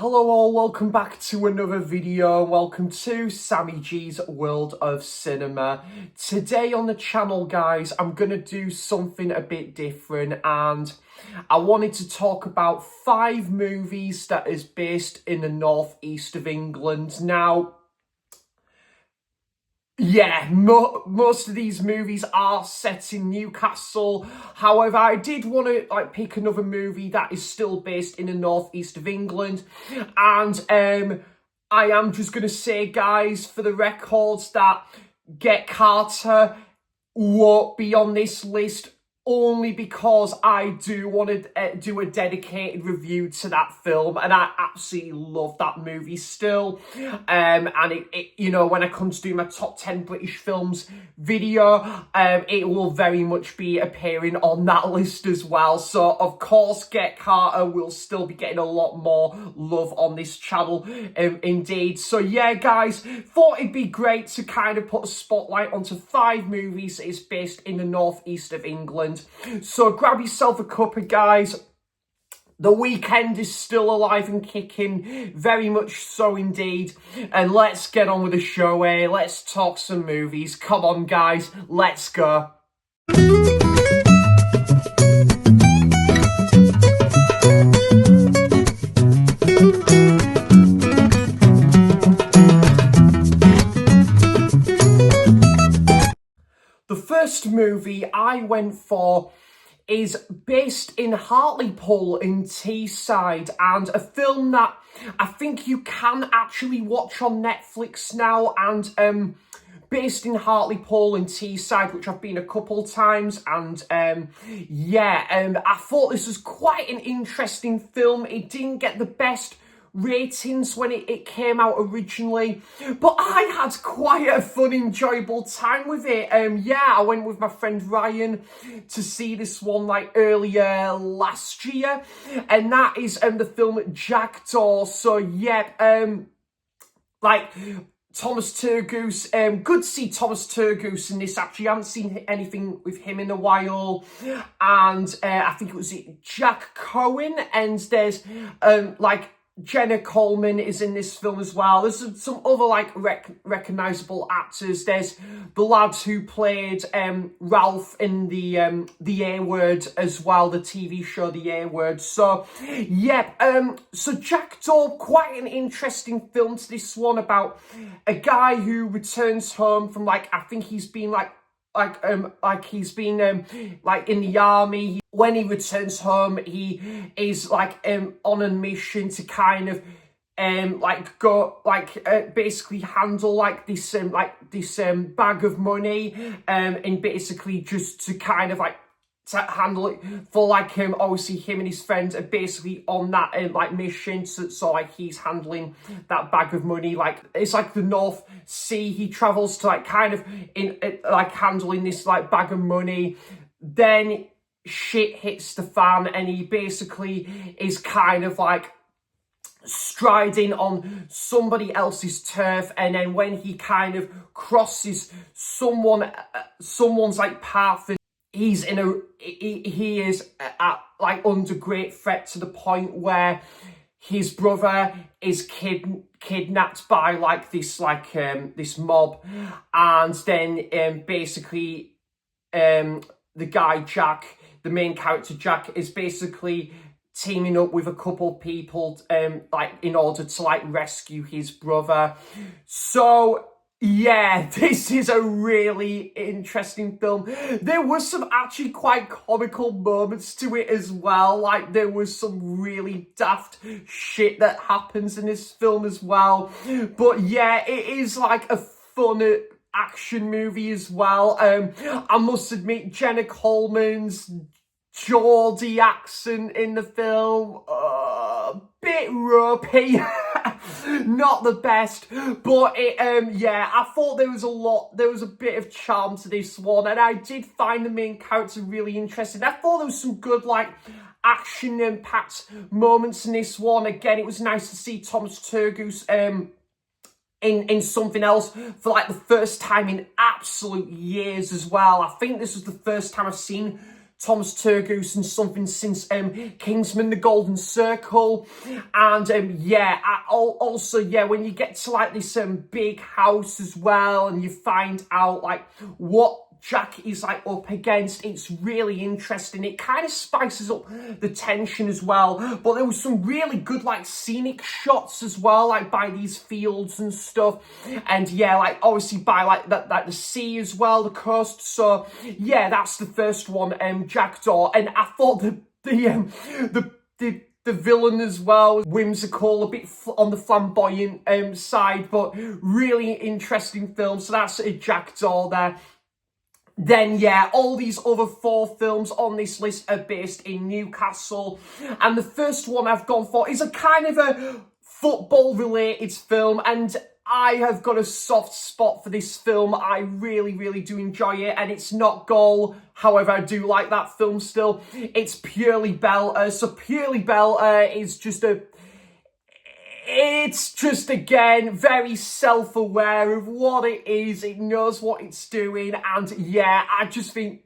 Hello all, welcome back to another video. Welcome to Sammy G's World of Cinema. Today on the channel, guys, I'm going to do something a bit different, and I wanted to talk about 5 movies that is based in the northeast of England. Now, yeah, most of these movies are set in Newcastle. However, I did want to pick another movie that is still based in the northeast of England. And I am just going to say, guys, for the records, that Get Carter won't be on this list, only because I do want to do a dedicated review to that film, and I absolutely love that movie still. And it you know, when I come to do my top 10 British films video, it will very much be appearing on that list as well. So of course, Get Carter will still be getting a lot more love on this channel, indeed. So yeah, guys, thought it'd be great to kind of put a spotlight onto 5 movies that is based in the northeast of England. So grab yourself a cuppa, guys. The weekend is still alive and kicking, very much so indeed. And let's get on with the show, eh? Let's talk some movies. Come on, guys, let's go. The first movie I went for is based in Hartlepool in Teesside, and a film that I think you can actually watch on Netflix now, and based in Hartlepool in Teesside, which I've been a couple times, and I thought this was quite an interesting film. It didn't get the best ratings when it came out originally, but I had quite a fun, enjoyable time with it. I went with my friend Ryan to see this one earlier last year, and that is the film Jackdaw. So Thomas Turgoose, good to see Thomas Turgoose in this. Actually, I haven't seen anything with him in a while, and I think it was Jack Cohen, and there's Jenna Coleman is in this film as well. There's some other recognisable actors. There's the lads who played Ralph in the A Word as well, the TV show The A Word. So so Jackdaw, quite an interesting film to this one, about a guy who returns home from I think he's been he's been in the army. When he returns home, he is on a mission to kind of basically handle this bag of money, and basically just to kind of to handle it for obviously him and his friends are basically on that mission. So he's handling that bag of money. It's the North Sea. He travels to kind of in handling this bag of money. Then shit hits the fan, and he basically is kind of striding on somebody else's turf, and then when he kind of crosses someone's path, he is under great threat, to the point where his brother is kidnapped by this mob, and then basically the guy Jack, the main character Jack, is basically teaming up with a couple people in order to rescue his brother. So yeah, this is a really interesting film. There was some actually quite comical moments to it as well. There was some really daft shit that happens in this film as well. But yeah, it is a fun action movie as well. I must admit, Jenna Coleman's Geordie accent in the film, bit ropey, not the best, but I thought there was a bit of charm to this one, and I did find the main character really interesting. I thought there was some good action-packed moments in this one. Again, it was nice to see Thomas Turgoose in something else for the first time in absolute years as well. I think this was the first time I've seen Thomas Turgoose and something since Kingsman: The Golden Circle. And also, yeah, when you get to like this big house as well, and you find out like what Jack is like up against, it's really interesting. It kind of spices up the tension as well, but there was some really good like scenic shots as well, like by these fields and stuff, and yeah, like obviously by like that, like the sea as well, the coast. So yeah, that's the first one, Jackdaw. And I thought the villain as well was whimsical, a bit on the flamboyant side, but really interesting film. So that's a Jackdaw there. Then, yeah, all these other 4 films on this list are based in Newcastle. And the first one I've gone for is a kind of a football-related film. And I have got a soft spot for this film. I really, really do enjoy it. And it's not Goal. However, I do like that film still. It's Purely Bell. So Purely Bell is just a... It's just, again, very self-aware of what it is. It knows what it's doing. And yeah, I just think,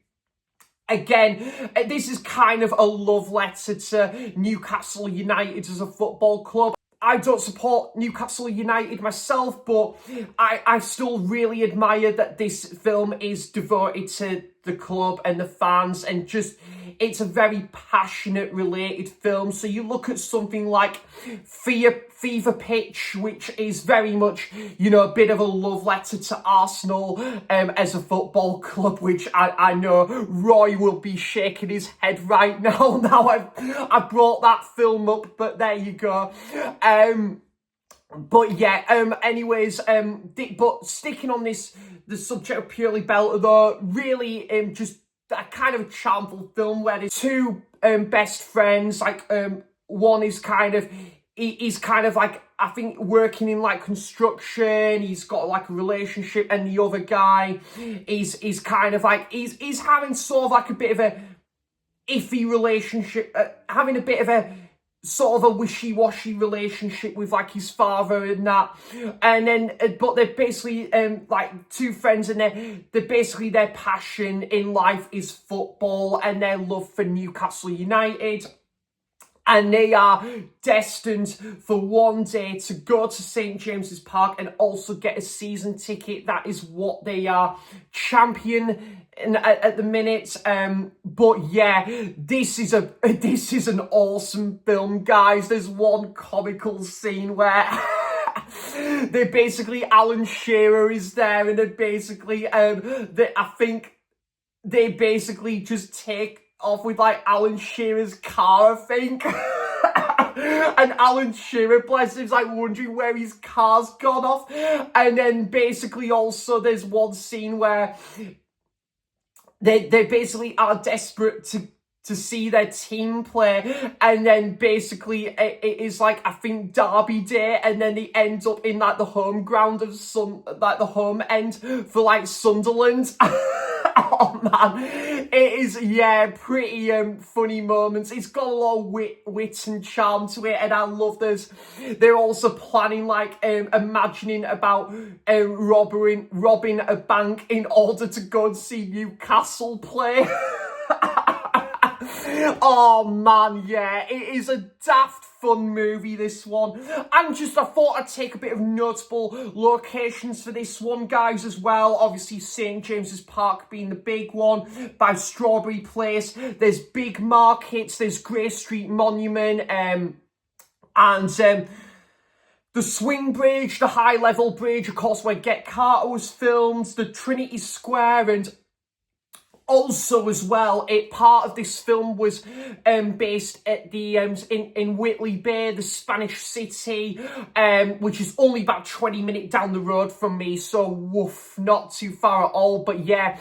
again, this is kind of a love letter to Newcastle United as a football club. I don't support Newcastle United myself, but I still really admire that this film is devoted to the club and the fans, and just, it's a very passionate related film. So you look at something like Fever Pitch, which is very much, you know, a bit of a love letter to Arsenal as a football club, which I know Roy will be shaking his head right now. Now I brought that film up, but there you go. But yeah, anyways, but sticking on the subject of Purely Bell, though, really just a kind of a charmful film where there's 2 best friends, like one is kind of, he's kind of like, I think, working in like construction, he's got like a relationship, and the other guy is kind of like, he's having sort of like a bit of a iffy relationship, having a bit of a sort of a wishy-washy relationship with like his father and that, and then but they're basically like 2 friends, and they're basically, their passion in life is football and their love for Newcastle United. And they are destined for one day to go to St James's Park and also get a season ticket. That is what they are champion at the minute. But yeah, this is an awesome film, guys. There's one comical scene where they basically, Alan Shearer is there, and they're basically I think they basically just take off with like Alan Shearer's car, I think. And Alan Shearer, bless him, is like wondering where his car's gone off. And then basically also there's one scene where they basically are desperate to see their team play, and then basically it is like, I think, Derby Day, and then they end up in like the home ground of the home end for like Sunderland. Oh man, it is, yeah, pretty funny moments. It's got a lot of wit and charm to it, and I love this. They're also planning like imagining about robbing a bank in order to go and see Newcastle play. Oh man, yeah, it is a daft fun movie, this one. And just, I thought I'd take a bit of notable locations for this one, guys, as well. Obviously, St James's Park being the big one, by Strawberry Place. There's big markets, there's Grey Street Monument, and the Swing Bridge, the High Level Bridge, of course, where Get Carter was filmed, the Trinity Square, and also, as well, part of this film was based at the in Whitley Bay, the Spanish city, which is only about 20 minutes down the road from me. So, woof, not too far at all. But yeah,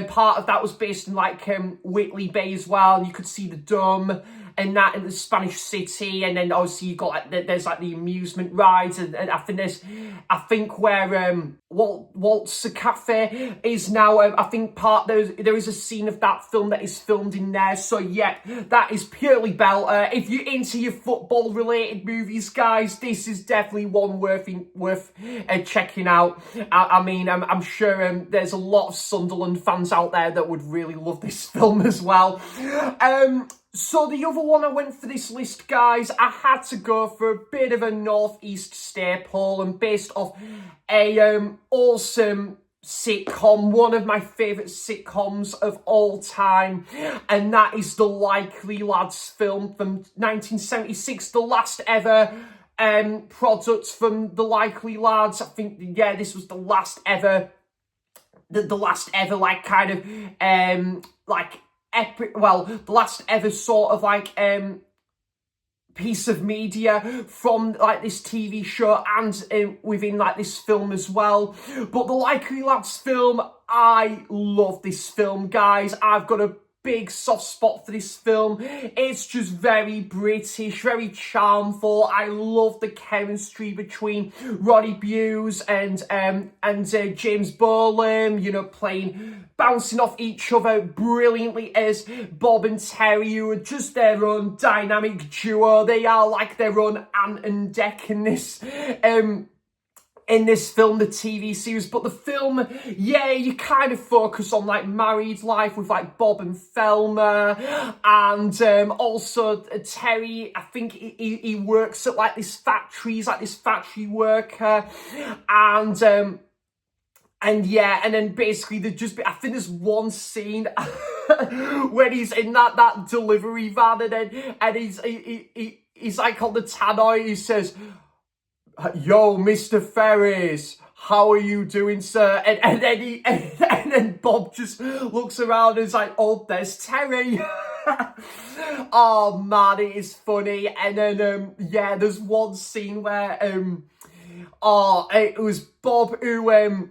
part of that was based in like Whitley Bay as well, and you could see the Dome and that in the Spanish city, and then obviously you got like there's like the amusement rides, and I think where Waltz Cafe is now, I think there is a scene of that film that is filmed in there. So yeah, that is purely belter. If you're into your football related movies, guys, this is definitely one worth checking out. I mean, I'm sure there's a lot of Sunderland fans out there that would really love this film as well. So the other one I went for this list, guys, I had to go for a bit of a northeast staple, and based off a awesome sitcom, one of my favourite sitcoms of all time, and that is the Likely Lads film from 1976, the last ever product from the Likely Lads. I think, yeah, this was the last ever like kind of like epic, well, the last ever sort of like piece of media from like this TV show and within like this film as well. But the Likely Lads film, I love this film, guys. I've got a big soft spot for this film. It's just very British, very charmful. I love the chemistry between Roddy Bewes and James Bolam, you know, bouncing off each other brilliantly as Bob and Terry, who are just their own dynamic duo. They are like their own Ant and Dec in this film, the TV series. But the film, yeah, you kind of focus on like married life with like Bob and Thelma, and also Terry, I think he works at like this factory, he's like this factory worker, and yeah, and then basically I think there's one scene when he's in that delivery van, and he's like on the tannoy, he says, "Yo, Mr. Ferris, how are you doing, sir?" And then Bob just looks around and is like, "Oh, there's Terry." Oh man, it is funny. And then yeah, there's one scene where it was Bob who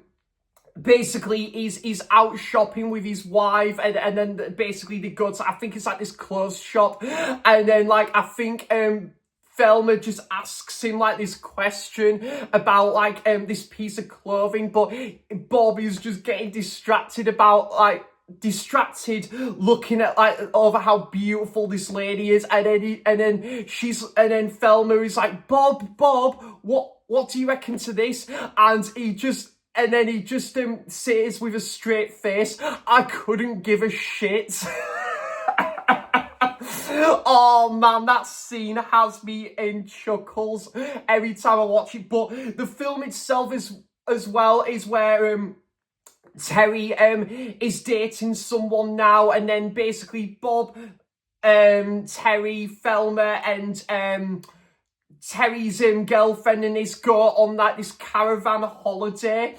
basically he's out shopping with his wife, and then basically they go to, I think it's like this clothes shop, and then like I think Thelma just asks him like this question about like this piece of clothing, but Bob is just getting distracted looking at like over how beautiful this lady is, and then Thelma is like, Bob, what do you reckon to this? And he just says with a straight face, "I couldn't give a shit." Oh man, that scene has me in chuckles every time I watch it. But the film itself as well is where Terry is dating someone now, and then basically Bob, Terry, Thelma, and Terry's girlfriend and his go on like this caravan holiday,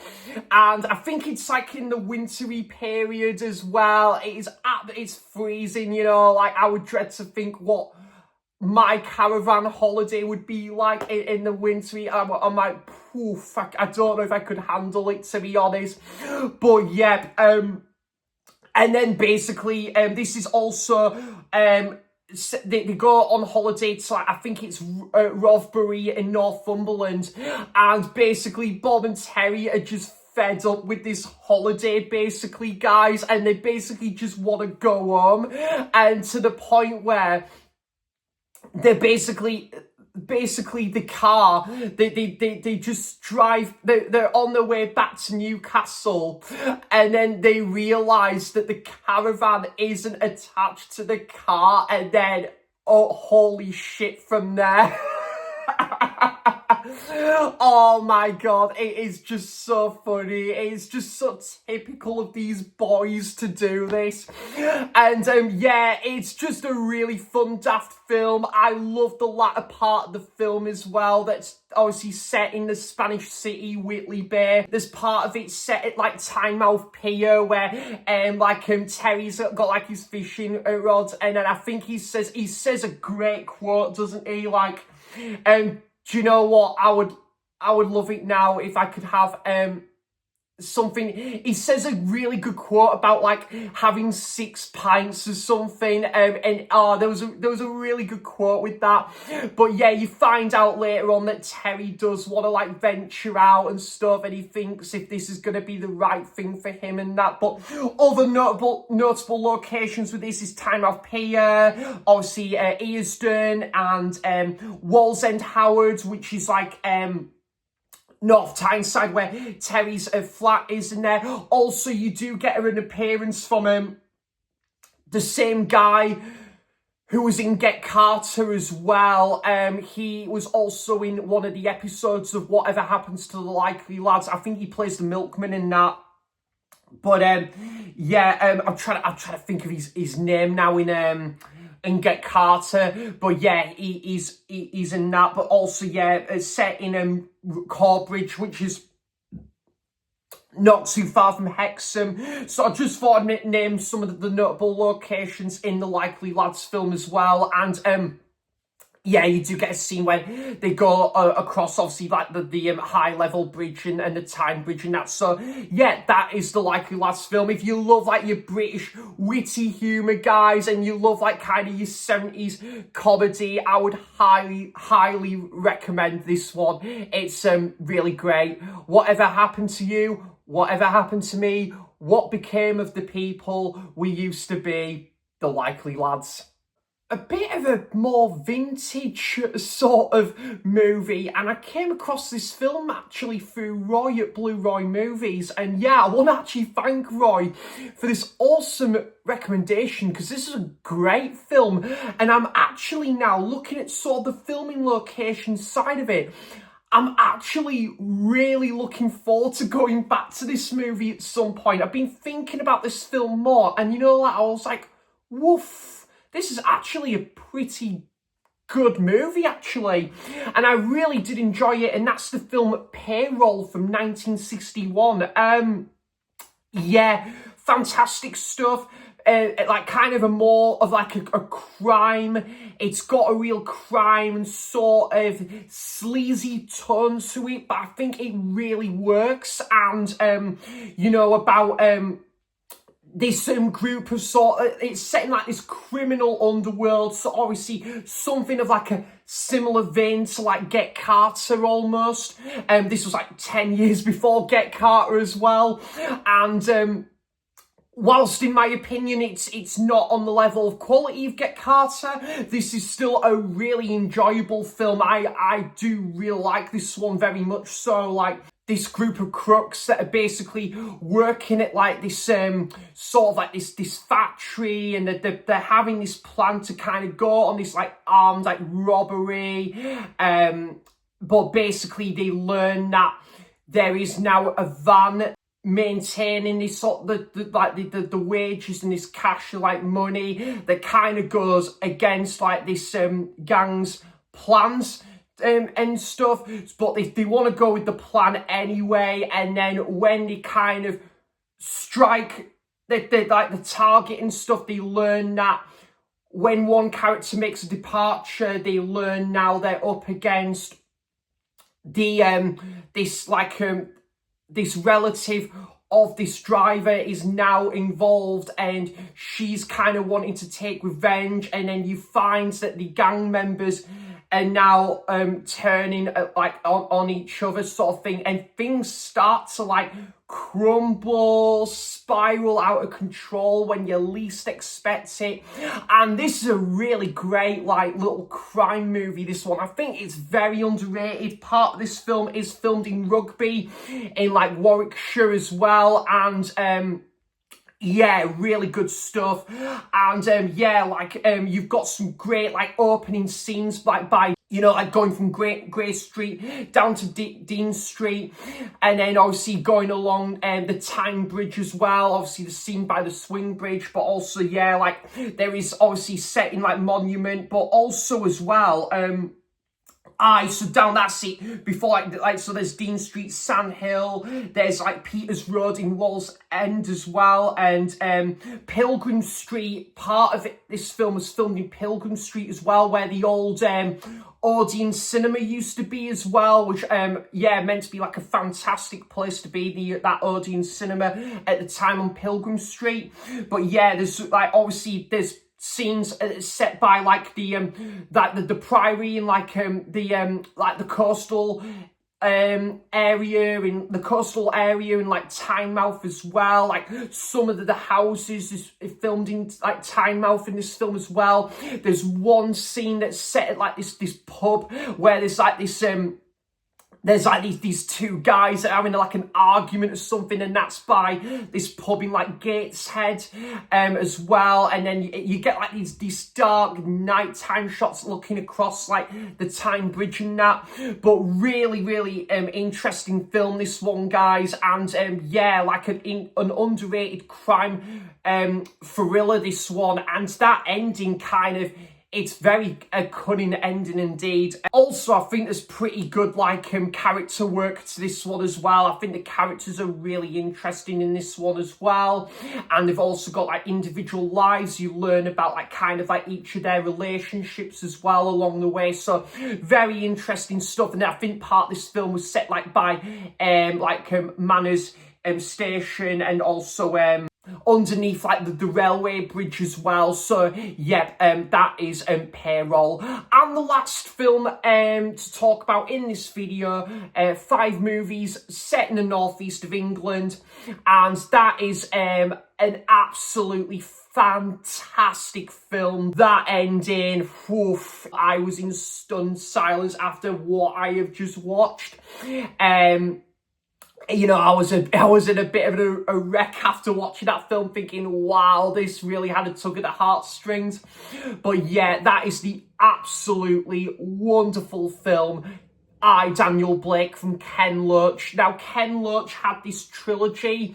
and I think it's like in the wintry period as well. It's freezing, you know, like I would dread to think what my caravan holiday would be like in the wintry. I'm like, poof, I don't know if I could handle it, to be honest. But yeah, and then basically this is also they go on holiday to, like, I think it's Rovbury in Northumberland, and basically Bob and Terry are just fed up with this holiday, basically, guys, and they basically just want to go home, and to the point where they're basically the car, they just drive, they're on their way back to Newcastle, and then they realise that the caravan isn't attached to the car, and then, oh, holy shit, from there. Oh my god, it is just so funny. It's just so typical of these boys to do this. And yeah, it's just a really fun, daft film. I love the latter part of the film as well, that's obviously set in the Spanish city, Whitley Bay. There's part of it set at like Tynemouth Pier, where Terry's got like his fishing rod, and then I think he says a great quote, doesn't he? Like, do you know what? I would love it now if I could have something. He says a really good quote about like having 6 pints or something, and there was a really good quote with that. But yeah, you find out later on that Terry does want to like venture out and stuff, and he thinks if this is going to be the right thing for him and that. But other notable locations with this is Tynemouth Pier, obviously Earsden, and Wallsend Howard, which is like North Tyneside, where Terry's flat is in there. Also, you do get an appearance from the same guy who was in Get Carter as well. He was also in one of the episodes of Whatever Happens to the Likely Lads. I think he plays the milkman in that. But yeah, I'm trying to think of his name now in Get Carter. But yeah, he's in that. But also, yeah, it's set in Corbridge, which is not too far from Hexham. So I just thought I'd name some of the notable locations in the Likely Lads film as well. And yeah, you do get a scene where they go across, obviously, like the high-level bridge and the Tyne Bridge and that. So, yeah, that is the Likely Lads film. If you love, like, your British witty humour, guys, and you love, like, kind of your 70s comedy, I would highly recommend this one. It's really great. Whatever happened to you? Whatever happened to me? What became of the people we used to be? The Likely Lads. A bit of a more vintage sort of movie, and I came across this film actually through Roy at Blue Roy Movies, and yeah, I want to actually thank Roy for this awesome recommendation, because this is a great film, and I'm actually now looking at sort of the filming location side of it. I'm actually really looking forward to going back to this movie at some point. I've been thinking about this film more, and you know, like, I was like, woof. This is actually a pretty good movie, actually. And I really did enjoy it. And that's the film Payroll from 1961. Yeah, fantastic stuff. Like kind of a more of like a crime. It's got a real crime and sort of sleazy tone to it. But I think it really works. And, you know, about this group of sort of, it's set in like this criminal underworld, so obviously something of like a similar vein to like Get Carter almost. This was like 10 years before Get Carter as well, and whilst in my opinion it's not on the level of quality of Get Carter, this is still a really enjoyable film. I do really like this one very much so. Like, this group of crooks that are basically working at like this sort of like this factory, and they're having this plan to kind of go on this like armed like robbery, but basically they learn that there is now a van maintaining this sort of the wages and this cash like money that kind of goes against like this gang's plans and stuff, but they want to go with the plan anyway. And then when they kind of strike the like the target and stuff, they learn that when one character makes a departure, they learn now they're up against the this relative of this driver is now involved, and she's kind of wanting to take revenge. And then you find that the gang members are now turning like on each other sort of thing, and things start to like crumble, spiral out of control when you least expect it. And this is a really great like little crime movie, this one. I think it's very underrated. Part of this film is filmed in Rugby in like Warwickshire as well, and yeah, really good stuff. And yeah, like you've got some great like opening scenes like by, you know, like going from Grey Street down to Dean Street, and then obviously going along the Tyne Bridge as well. Obviously the scene by the swing bridge, but also, yeah, like there is obviously set in like Monument, but also as well so down that seat before like so there's Dean Street, Sandhill, there's like Peters Road in Wall's End as well, and Pilgrim Street. Part of it, this film was filmed in Pilgrim Street as well, where the old Odeon Cinema used to be as well, which yeah, meant to be like a fantastic place to be, that Odeon Cinema at the time on Pilgrim Street. But yeah, there's like obviously there's scenes set by like the Priory and like the coastal area in the coastal area and like Tynemouth as well. Like some of the houses is filmed in like Tynemouth in this film as well. There's one scene that's set at like this pub where there's like this there's like these two guys that are having like an argument or something, and that's by this pub in like Gateshead as well. And then you get like these dark nighttime shots looking across like the Tyne Bridge and that. But really interesting film, this one, guys. And yeah, like an underrated crime thriller, this one. And that ending kind of, it's very cunning ending indeed. Also, I think there's pretty good like character work to this one as well. I think the characters are really interesting in this one as well. And they've also got like individual lives. You learn about like kind of like each of their relationships as well along the way. So very interesting stuff. And I think part of this film was set like by Manners Station, and also underneath like the railway bridge as well. So yep, that is Payroll. And the last film to talk about in this video, 5 movies set in the northeast of England, and that is an absolutely fantastic film. That ending, oof, I was in stunned silence after what I have just watched. You know, I was in a bit of a wreck after watching that film, thinking, wow, this really had a tug at the heartstrings. But yeah, that is the absolutely wonderful film, I, Daniel Blake, from Ken Loach. Now, Ken Loach had this trilogy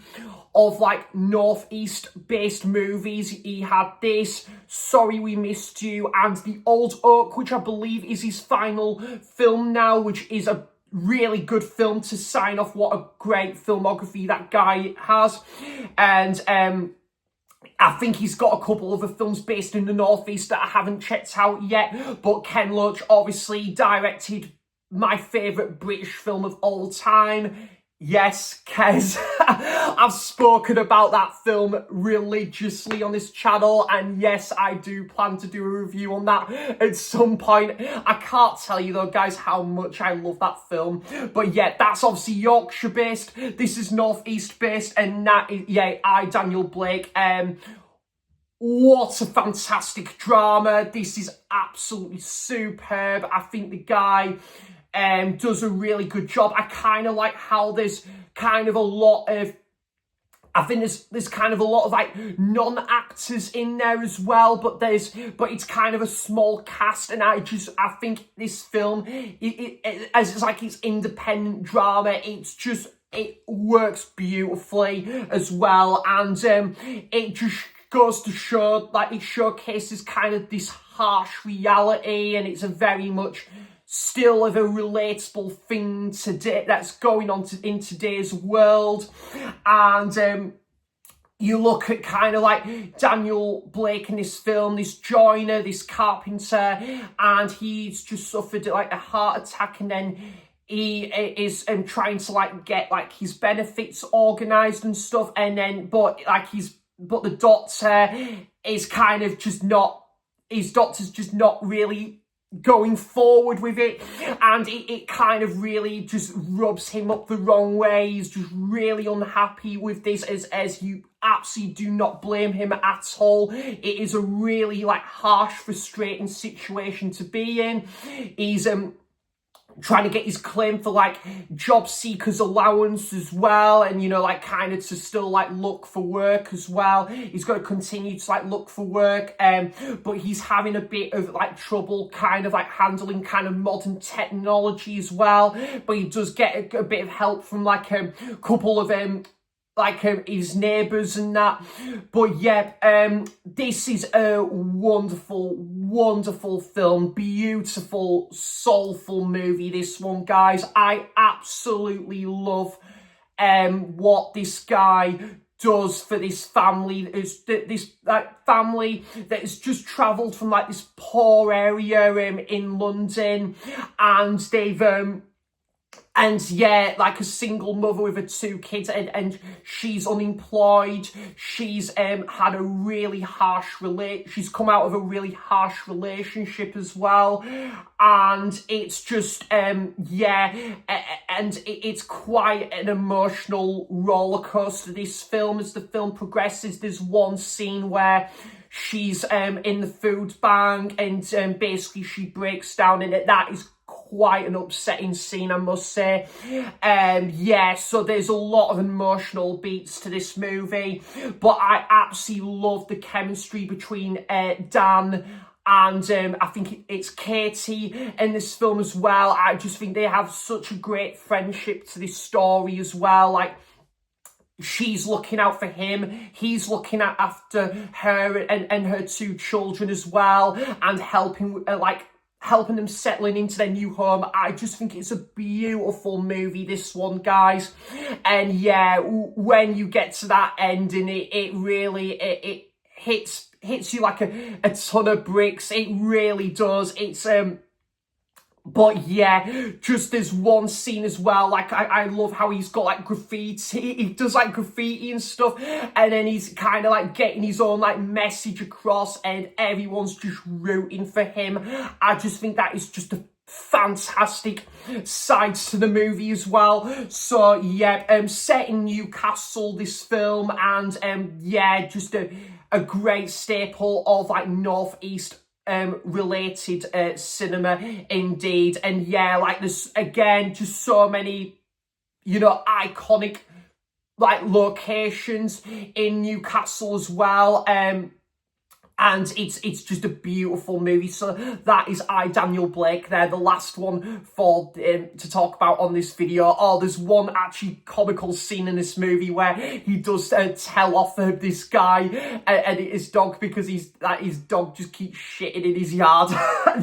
of like northeast based movies. He had this, Sorry We Missed You, and The Old Oak, which I believe is his final film now, which is a really good film to sign off what a great filmography that guy has. And I think he's got a couple other films based in the northeast that I haven't checked out yet. But Ken Loach obviously directed my favourite British film of all time. Yes, Kes. I've spoken about that film religiously on this channel, and yes, I do plan to do a review on that at some point. I can't tell you though, guys, how much I love that film. But yeah, that's obviously Yorkshire based. This is northeast based, and that is, yeah, I, Daniel Blake. What a fantastic drama. This is absolutely superb. I think the guy does a really good job. I kind of like how there's kind of a lot of, I think there's kind of a lot of like non-actors in there as well, but it's kind of a small cast, and I think this film, as it's like it's independent drama, it works beautifully as well, and it just goes to show, like, it showcases kind of this harsh reality, and it's a very much still of a relatable thing today that's going on in today's world. And you look at kind of like Daniel Blake in this film, this joiner, this carpenter, and he's just suffered like a heart attack, and then he is trying to like get like his benefits organised and stuff, and then but the doctor is kind of just not, his doctor's just not really going forward with it, and it kind of really just rubs him up the wrong way. He's just really unhappy with this, as you absolutely do not blame him at all. It is a really like harsh, frustrating situation to be in. He's trying to get his claim for like job seekers allowance as well, and you know, like kind of to still like look for work as well. He's got to continue to like look for work, but he's having a bit of like trouble kind of like handling kind of modern technology as well. But he does get a bit of help from like a couple of his neighbours and that. But yeah, this is a wonderful film, beautiful, soulful movie, this one, guys. I absolutely love what this guy does for this family. This family that has just travelled from like this poor area in London, and they've and yeah, like a single mother with her 2 kids, and she's unemployed. She's had a really harsh she's come out of a really harsh relationship as well, and it's just yeah, and it's quite an emotional roller coaster, this film. As the film progresses, there's one scene where she's in the food bank, and basically she breaks down, and that is quite an upsetting scene, I must say. Yeah, so there's a lot of emotional beats to this movie, but I absolutely love the chemistry between Dan and I think it's Katie in this film as well. I just think they have such a great friendship to this story as well. Like, she's looking out for him, he's looking after her and her 2 children as well, and helping them settling into their new home. I just think it's a beautiful movie, this one, guys. And yeah, when you get to that ending, it really it hits you like a ton of bricks. It really does. It's but yeah, just there's one scene as well, like I love how he's got like graffiti, he does like graffiti and stuff, and then he's kind of like getting his own like message across, and everyone's just rooting for him. I just think that is just a fantastic sides to the movie as well. So yeah, set in Newcastle, this film, and yeah, just a great staple of like Northeast related cinema indeed. And yeah, like there's again just so many, you know, iconic like locations in Newcastle as well, and it's just a beautiful movie. So that is Daniel Blake there, the last one for to talk about on this video. Oh, there's one actually comical scene in this movie where he does tell off this guy and his dog, because his dog just keeps shitting in his yard.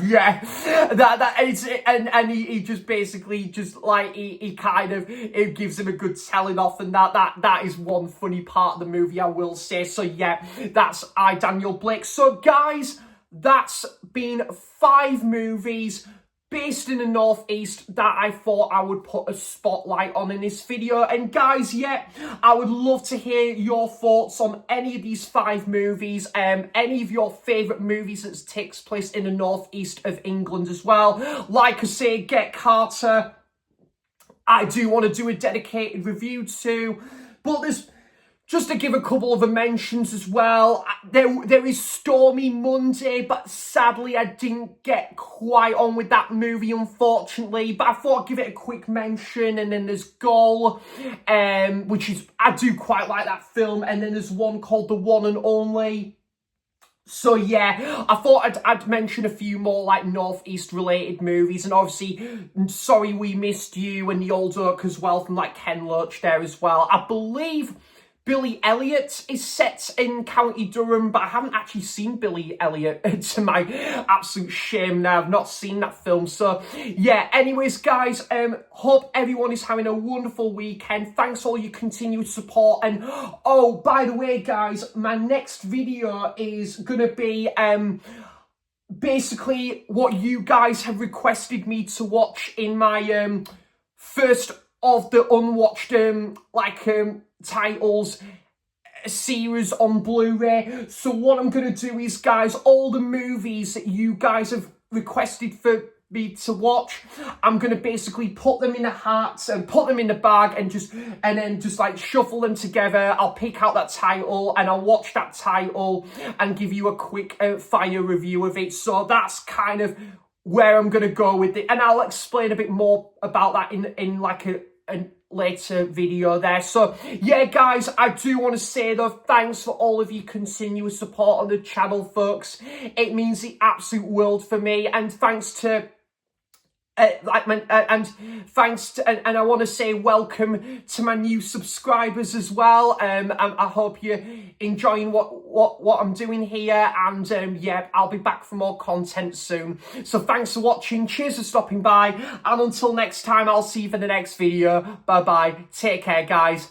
Yeah, and he just basically just like he kind of, it gives him a good telling off, and that is one funny part of the movie, I will say. So yeah, that's Daniel Blake. So guys, that's been 5 movies based in the Northeast that I thought I would put a spotlight on in this video. And guys, yeah, I would love to hear your thoughts on any of these 5 movies, any of your favourite movies that takes place in the Northeast of England as well. Like I say, Get Carter, I do want to do a dedicated review to, but there's, just to give a couple of mentions as well, there is Stormy Monday, but sadly I didn't get quite on with that movie, unfortunately. But I thought I'd give it a quick mention. And then there's Goal, which is, I do quite like that film. And then there's one called The One and Only. So yeah, I thought I'd mention a few more like Northeast related movies, and obviously Sorry We Missed You and The Old Oak as well, from like Ken Loach there as well. I believe Billy Elliot is set in County Durham, but I haven't actually seen Billy Elliot, to my absolute shame now. I've not seen that film. So yeah, anyways guys, hope everyone is having a wonderful weekend. Thanks for all your continued support. And oh, by the way guys, my next video is gonna be basically what you guys have requested me to watch in my first of the unwatched titles series on Blu-ray. So what I'm going to do is, guys, all the movies that you guys have requested for me to watch, I'm going to basically put them in a hat and put them in the bag, and then just like shuffle them together. I'll pick out that title and I'll watch that title and give you a quick fire review of it. So that's kind of where I'm going to go with it, and I'll explain a bit more about that in like a later video there. So yeah guys, I do want to say though, thanks for all of your continuous support on the channel, folks. It means the absolute world for me, and thanks to and I want to say welcome to my new subscribers as well. I hope you're enjoying what I'm doing here, and yeah, I'll be back for more content soon. So thanks for watching, cheers for stopping by, and until next time, I'll see you for the next video. Bye bye, take care guys.